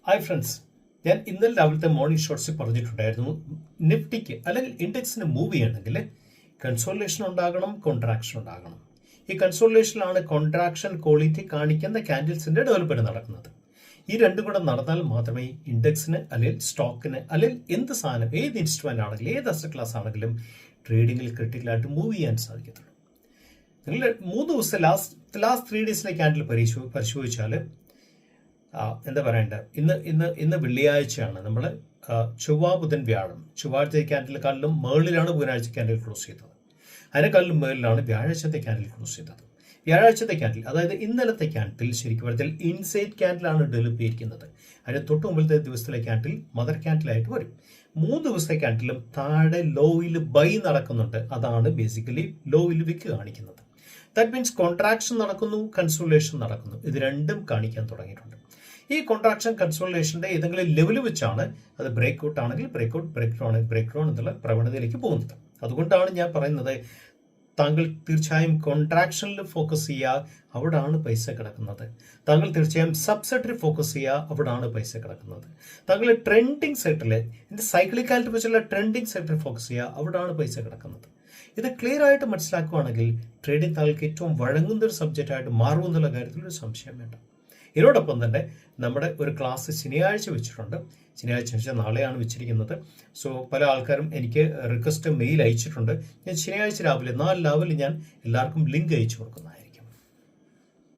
Hi friends, ഞാൻ ഇന്നലെ രാവിലത്തെ മോർണിംഗ് ഷോട്ട്സിൽ പറഞ്ഞിട്ടുണ്ടായിരുന്നു, നിഫ്റ്റിക്ക് അല്ലെങ്കിൽ ഇൻഡെക്സിന് മൂവ് ചെയ്യണമെങ്കിൽ കൺസോളിഡേഷൻ ഉണ്ടാകണം, കോൺട്രാക്ഷൻ ഉണ്ടാകണം. ഈ കൺസോളിഡേഷനിലാണ് കോൺട്രാക്ഷൻ ക്വാളിറ്റി കാണിക്കുന്ന ക്യാൻഡിൽസിന്റെ ഡെവലപ്മെന്റ് നടക്കുന്നത്. ഈ രണ്ടും കൂടെ നടന്നാൽ മാത്രമേ ഇൻഡെക്സിന് അല്ലെങ്കിൽ സ്റ്റോക്കിന് അല്ലെങ്കിൽ എന്ത് സാധനം, ഏത് ഇൻസ്ട്രുമെന്റ് ആണെങ്കിലും ഏത് അസറ്റ് ക്ലാസ് ആണെങ്കിലും ട്രേഡിങ്ങിൽ ക്രിട്ടിക്കലായിട്ട് മൂവ് ചെയ്യാൻ സാധിക്കത്തുള്ളൂ. നിങ്ങൾ 3 ദിവസത്തെ ലാസ്റ്റ് 3 ഡേയ്സിലെ ക്യാൻഡിൽ പരിശോധിച്ചാൽ എന്താ പറയണ്ടേ, ഇന്ന് വെള്ളിയാഴ്ചയാണ്. നമ്മൾ ചൊവ്വ ബുധൻ വ്യാഴം, ചൊവ്വാഴ്ച ക്യാൻഡിലെക്കാളിലും മേളിലാണ് ബുധനാഴ്ച ക്യാൻഡിൽ ക്ലോസ് ചെയ്തത്. അതിനേക്കാളിലും മേളിലാണ് വ്യാഴാഴ്ചത്തെ ക്യാൻഡിൽ ക്ലോസ് ചെയ്തത്. വ്യാഴാഴ്ചത്തെ ക്യാൻഡിൽ, അതായത് ഇന്നലത്തെ ക്യാൻഡിൽ ശരിക്കും പറഞ്ഞാൽ ഇൻസൈഡ് ക്യാൻഡിലാണ് ഡെവലപ്പ് ചെയ്തിരിക്കുന്നത്. അതിന് തൊട്ട് മുമ്പിലത്തെ ദിവസത്തിലെ ക്യാൻഡിൽ മദർ ക്യാൻഡിലായിട്ട് വരും. 3 ദിവസത്തെ ക്യാൻഡിലും താഴെ ലോയിൽ ബൈ നടക്കുന്നുണ്ട്. അതാണ് ബേസിക്കലി ലോയിൽ വിക്ക് കാണിക്കുന്നത്. ദാറ്റ് മീൻസ് കോൺട്രാക്ഷൻ നടക്കുന്നു, കൺസോളിഡേഷൻ നടക്കുന്നു. ഇത് രണ്ടും കാണിക്കാൻ തുടങ്ങിയിട്ടുണ്ട്. ഈ കോൺട്രാക്ഷൻ കൺസോളിഡേഷന്റെ ഏതെങ്കിലും ലെവൽ വെച്ചാണ് അത് ബ്രേക്ക് ഔട്ട് ആണെങ്കിൽ ബ്രേക്ക് ഡൗൺ എന്നുള്ള പ്രവണതയിലേക്ക് പോകുന്നത്. അതുകൊണ്ടാണ് ഞാൻ പറയുന്നത്, താങ്കൾ തീർച്ചയായും കോൺട്രാക്ഷനിൽ ഫോക്കസ് ചെയ്യുക, അവിടാണ് പൈസ കിടക്കുന്നത്. താങ്കൾ തീർച്ചയായും സബ്സെക്ടറിൽ ഫോക്കസ് ചെയ്യുക, അവിടാണ് പൈസ കിടക്കുന്നത്. താങ്കൾ ട്രെൻഡിങ് സെക്ടറിൽ, ഇതിന്റെ സൈക്ലിക്കാലിറ്റി വെച്ചുള്ള ട്രെൻഡിങ് സെക്ടറിൽ ഫോക്കസ് ചെയ്യുക, അവിടാണ് പൈസ കിടക്കുന്നത്. ഇത് ക്ലിയർ ആയിട്ട് മനസ്സിലാക്കുകയാണെങ്കിൽ ട്രേഡിംഗ് താങ്കൾക്ക് ഏറ്റവും വഴങ്ങുന്ന ഒരു സബ്ജക്റ്റ് ആയിട്ട് മാറുമെന്നുള്ള കാര്യത്തിൽ ഒരു സംശയം വേണ്ട. ഇതിനോടൊപ്പം തന്നെ നമ്മുടെ ഒരു ക്ലാസ് ശനിയാഴ്ച വെച്ചിട്ടുണ്ട്. ശനിയാഴ്ച വെച്ചാൽ നാളെയാണ് വെച്ചിരിക്കുന്നത്. സോ പല ആൾക്കാരും എനിക്ക് റിക്വസ്റ്റ് മെയിൽ അയച്ചിട്ടുണ്ട്. ഞാൻ ശനിയാഴ്ച രാവിലെ 4 ലെവലിൽ ഞാൻ എല്ലാവർക്കും ലിങ്ക് അയച്ചു കൊടുക്കുന്നതായിരിക്കും.